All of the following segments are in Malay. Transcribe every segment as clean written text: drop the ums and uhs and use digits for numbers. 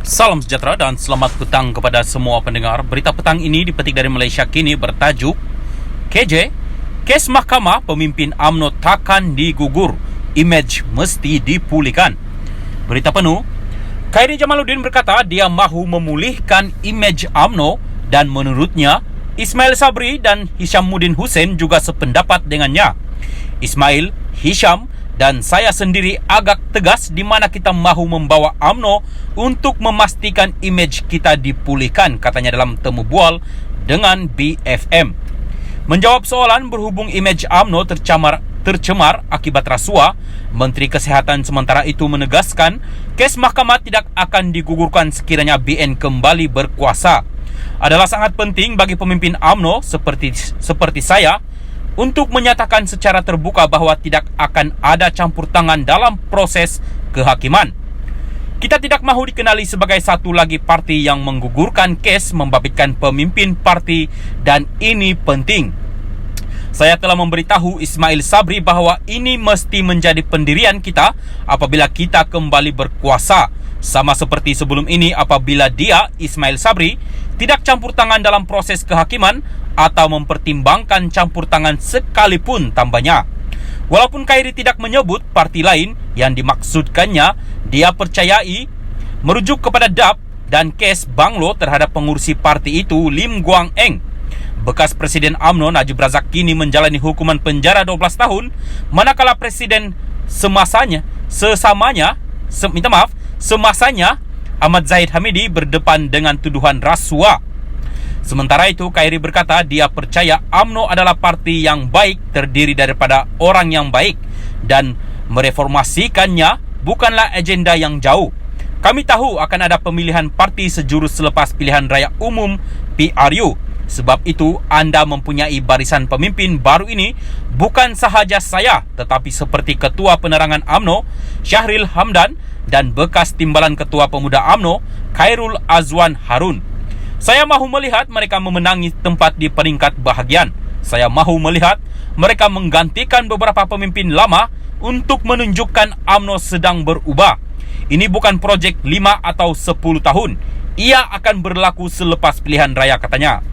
Salam sejahtera dan selamat petang kepada semua pendengar. Berita petang ini dipetik dari Malaysia Kini bertajuk KJ, kes mahkamah pemimpin UMNO takkan digugur, imej mesti dipulihkan. Berita penuh, Khairy Jamaluddin berkata dia mahu memulihkan imej UMNO dan menurutnya Ismail Sabri dan Hishamuddin Hussein juga sependapat dengannya. Ismail, Hisham dan saya sendiri agak tegas di mana kita mahu membawa UMNO untuk memastikan imej kita dipulihkan, katanya dalam temu bual dengan BFM. Menjawab soalan berhubung imej UMNO tercemar akibat rasuah, Menteri Kesihatan sementara itu menegaskan kes mahkamah tidak akan digugurkan sekiranya BN kembali berkuasa. Adalah sangat penting bagi pemimpin UMNO seperti saya untuk menyatakan secara terbuka bahawa tidak akan ada campur tangan dalam proses kehakiman. Kita tidak mahu dikenali sebagai satu lagi parti yang menggugurkan kes membabitkan pemimpin parti dan ini penting. Saya telah memberitahu Ismail Sabri bahawa ini mesti menjadi pendirian kita apabila kita kembali berkuasa. Sama seperti sebelum ini apabila dia, Ismail Sabri, tidak campur tangan dalam proses kehakiman atau mempertimbangkan campur tangan sekalipun, tambahnya. Walaupun Khairy tidak menyebut parti lain yang dimaksudkannya, dia percayai merujuk kepada DAP dan kes Banglo terhadap pengurusi parti itu Lim Guang Eng. Bekas Presiden UMNO Najib Razak kini menjalani hukuman penjara 12 tahun, manakala Presiden semasanya Ahmad Zahid Hamidi berdepan dengan tuduhan rasuah. Sementara itu, Khairy berkata dia percaya UMNO adalah parti yang baik, terdiri daripada orang yang baik dan mereformasikannya bukanlah agenda yang jauh. Kami tahu akan ada pemilihan parti sejurus selepas pilihan raya umum PRU. Sebab itu, anda mempunyai barisan pemimpin baru ini bukan sahaja saya, tetapi seperti Ketua Penerangan UMNO Syahril Hamdan dan bekas Timbalan Ketua Pemuda UMNO Khairul Azwan Harun. Saya mahu melihat mereka memenangi tempat di peringkat bahagian. Saya mahu melihat mereka menggantikan beberapa pemimpin lama untuk menunjukkan UMNO sedang berubah. Ini bukan projek 5 atau 10 tahun. Ia akan berlaku selepas pilihan raya, katanya.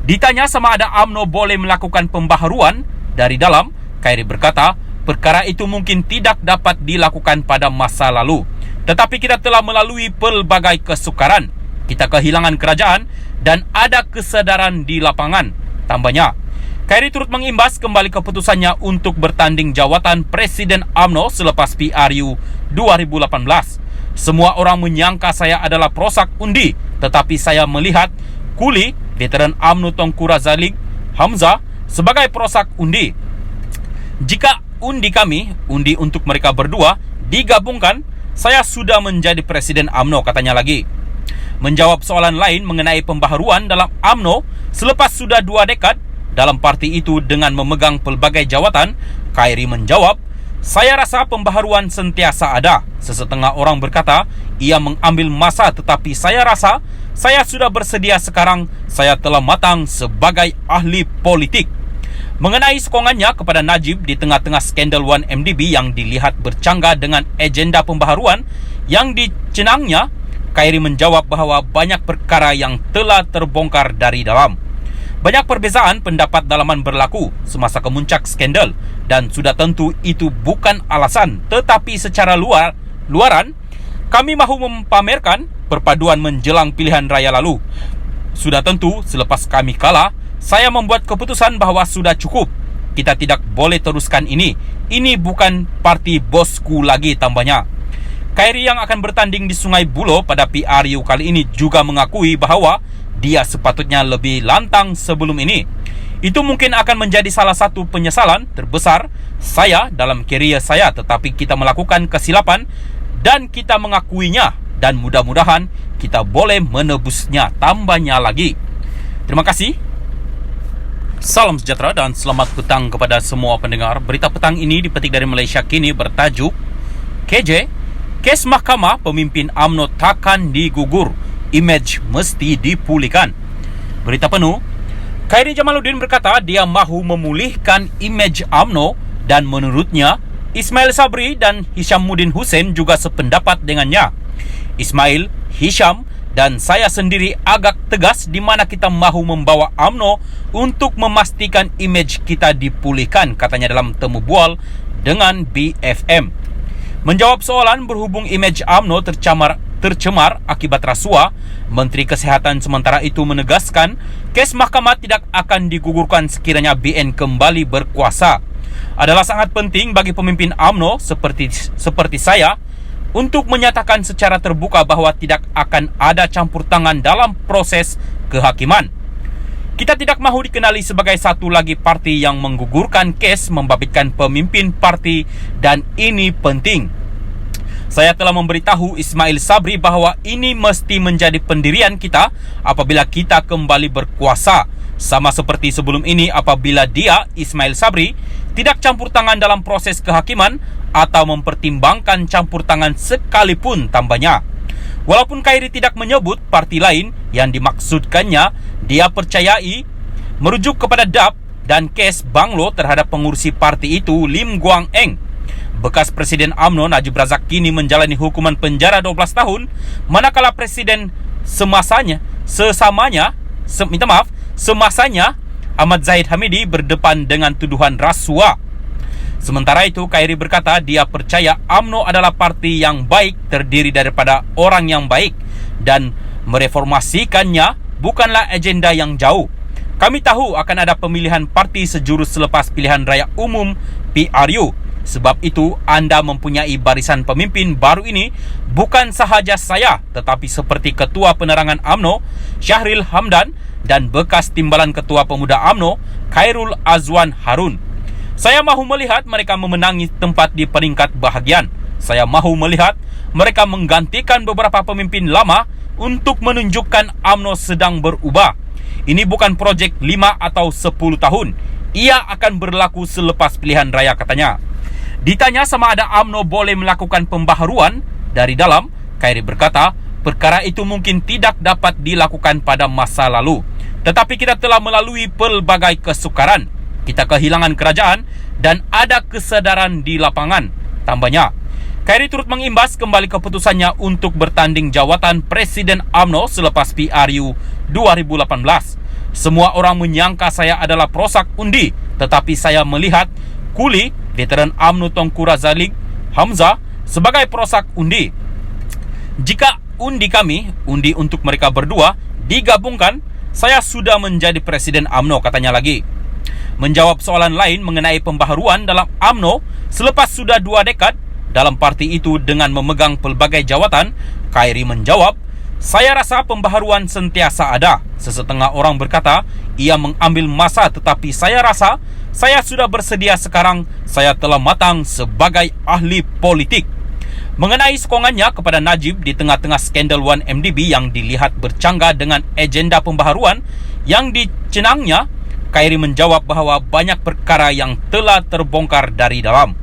Ditanya sama ada UMNO boleh melakukan pembaharuan dari dalam, Khairy berkata, perkara itu mungkin tidak dapat dilakukan pada masa lalu. Tetapi kita telah melalui pelbagai kesukaran. Kita kehilangan kerajaan dan ada kesedaran di lapangan, tambahnya. Khairy turut mengimbas kembali keputusannya untuk bertanding jawatan Presiden UMNO selepas PRU 2018. Semua orang menyangka saya adalah prosak undi, tetapi saya melihat Kuli, veteran UMNO Tengku Razalik Hamzah, sebagai prosak undi. Jika undi untuk mereka berdua digabungkan, saya sudah menjadi Presiden UMNO, katanya lagi. Menjawab soalan lain mengenai pembaharuan dalam UMNO selepas sudah 2 dekad dalam parti itu dengan memegang pelbagai jawatan, Khairy menjawab, saya rasa pembaharuan sentiasa ada. Sesetengah orang berkata ia mengambil masa, tetapi saya rasa saya sudah bersedia sekarang. Saya telah matang sebagai ahli politik. Mengenai sokongannya kepada Najib di tengah-tengah skandal 1MDB yang dilihat bercanggah dengan agenda pembaharuan yang dicenangnya, Khairy menjawab bahawa banyak perkara yang telah terbongkar dari dalam. Banyak perbezaan pendapat dalaman berlaku semasa kemuncak skandal dan sudah tentu itu bukan alasan, tetapi secara luaran kami mahu mempamerkan perpaduan menjelang pilihan raya lalu. Sudah tentu selepas kami kalah, saya membuat keputusan bahawa sudah cukup. Kita tidak boleh teruskan ini. Ini bukan parti bosku lagi, tambahnya. Khairy yang akan bertanding di Sungai Buloh pada PRU kali ini juga mengakui bahawa dia sepatutnya lebih lantang sebelum ini. Itu mungkin akan menjadi salah satu penyesalan terbesar saya dalam karier saya, tetapi kita melakukan kesilapan dan kita mengakuinya dan mudah-mudahan kita boleh menebusnya, tambahnya lagi. Terima kasih. Salam sejahtera dan selamat petang kepada semua pendengar. Berita petang ini dipetik dari Malaysia Kini bertajuk KJ, kes mahkamah pemimpin UMNO takkan digugur, imej mesti dipulihkan. Berita penuh, Khairy Jamaluddin berkata dia mahu memulihkan imej UMNO dan menurutnya Ismail Sabri dan Hishamuddin Hussein juga sependapat dengannya. Ismail, Hisham dan saya sendiri agak tegas di mana kita mahu membawa UMNO untuk memastikan imej kita dipulihkan, katanya dalam temu bual dengan BFM. Menjawab soalan berhubung imej UMNO tercemar akibat rasuah, Menteri Kesehatan sementara itu menegaskan kes mahkamah tidak akan digugurkan sekiranya BN kembali berkuasa. Adalah sangat penting bagi pemimpin UMNO seperti saya untuk menyatakan secara terbuka bahwa tidak akan ada campur tangan dalam proses kehakiman. Kita tidak mahu dikenali sebagai satu lagi parti yang menggugurkan kes membabitkan pemimpin parti dan ini penting. Saya telah memberitahu Ismail Sabri bahawa ini mesti menjadi pendirian kita apabila kita kembali berkuasa. Sama seperti sebelum ini apabila dia, Ismail Sabri, tidak campur tangan dalam proses kehakiman atau mempertimbangkan campur tangan sekalipun, tambahnya. Walaupun Khairi tidak menyebut parti lain yang dimaksudkannya, dia percayai merujuk kepada DAP dan kes Banglo terhadap pengurusi parti itu Lim Guang Eng. Bekas Presiden UMNO Najib Razak kini menjalani hukuman penjara 12 tahun, manakala Presiden semasanya Ahmad Zahid Hamidi berdepan dengan tuduhan rasuah. Sementara itu, Khairi berkata dia percaya UMNO adalah parti yang baik, terdiri daripada orang yang baik, dan mereformasikannya bukanlah agenda yang jauh. Kami tahu akan ada pemilihan parti sejurus selepas pilihan raya umum PRU. Sebab itu, anda mempunyai barisan pemimpin baru ini bukan sahaja saya, tetapi seperti Ketua Penerangan UMNO Syahril Hamdan dan bekas Timbalan Ketua Pemuda UMNO Khairul Azwan Harun. Saya mahu melihat mereka memenangi tempat di peringkat bahagian. Saya mahu melihat mereka menggantikan beberapa pemimpin lama untuk menunjukkan UMNO sedang berubah. Ini bukan projek 5 atau 10 tahun. Ia akan berlaku selepas pilihan raya, katanya. Ditanya sama ada UMNO boleh melakukan pembaharuan dari dalam, Khairi berkata, perkara itu mungkin tidak dapat dilakukan pada masa lalu. Tetapi kita telah melalui pelbagai kesukaran. Kita kehilangan kerajaan dan ada kesadaran di lapangan, tambahnya. Khairi turut mengimbas kembali keputusannya untuk bertanding jawatan Presiden UMNO selepas PRU 2018. Semua orang menyangka saya adalah perosak undi, tetapi saya melihat Kuli, veteran UMNO Tengku Razaleigh Hamzah, sebagai perosak undi. Jika undi untuk mereka berdua digabungkan, saya sudah menjadi Presiden UMNO, katanya lagi. Menjawab soalan lain mengenai pembaharuan dalam UMNO selepas sudah 2 dekad dalam parti itu dengan memegang pelbagai jawatan, Khairi menjawab, saya rasa pembaharuan sentiasa ada. Sesetengah orang berkata ia mengambil masa, tetapi saya rasa saya sudah bersedia sekarang. Saya telah matang sebagai ahli politik. Mengenai sokongannya kepada Najib di tengah-tengah skandal 1MDB yang dilihat bercanggah dengan agenda pembaharuan yang dicenangnya, Khairi menjawab bahawa banyak perkara yang telah terbongkar dari dalam.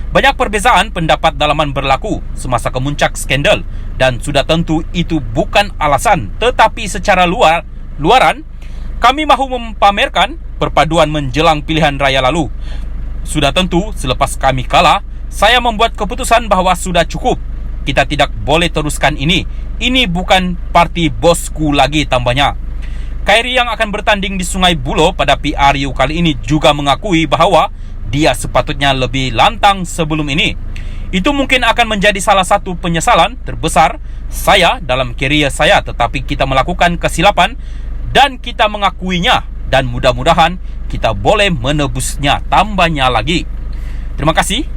Banyak perbezaan pendapat dalaman berlaku semasa kemuncak skandal dan sudah tentu itu bukan alasan, tetapi secara luaran kami mahu mempamerkan perpaduan menjelang pilihan raya lalu. Sudah tentu selepas kami kalah, saya membuat keputusan bahawa sudah cukup. Kita tidak boleh teruskan ini. Ini bukan parti bosku lagi, tambahnya. Khairi yang akan bertanding di Sungai Buloh pada PRU kali ini juga mengakui bahawa dia sepatutnya lebih lantang sebelum ini. Itu mungkin akan menjadi salah satu penyesalan terbesar saya dalam karier saya, tetapi kita melakukan kesilapan dan kita mengakuinya dan mudah-mudahan kita boleh menebusnya, tambahnya lagi. Terima kasih.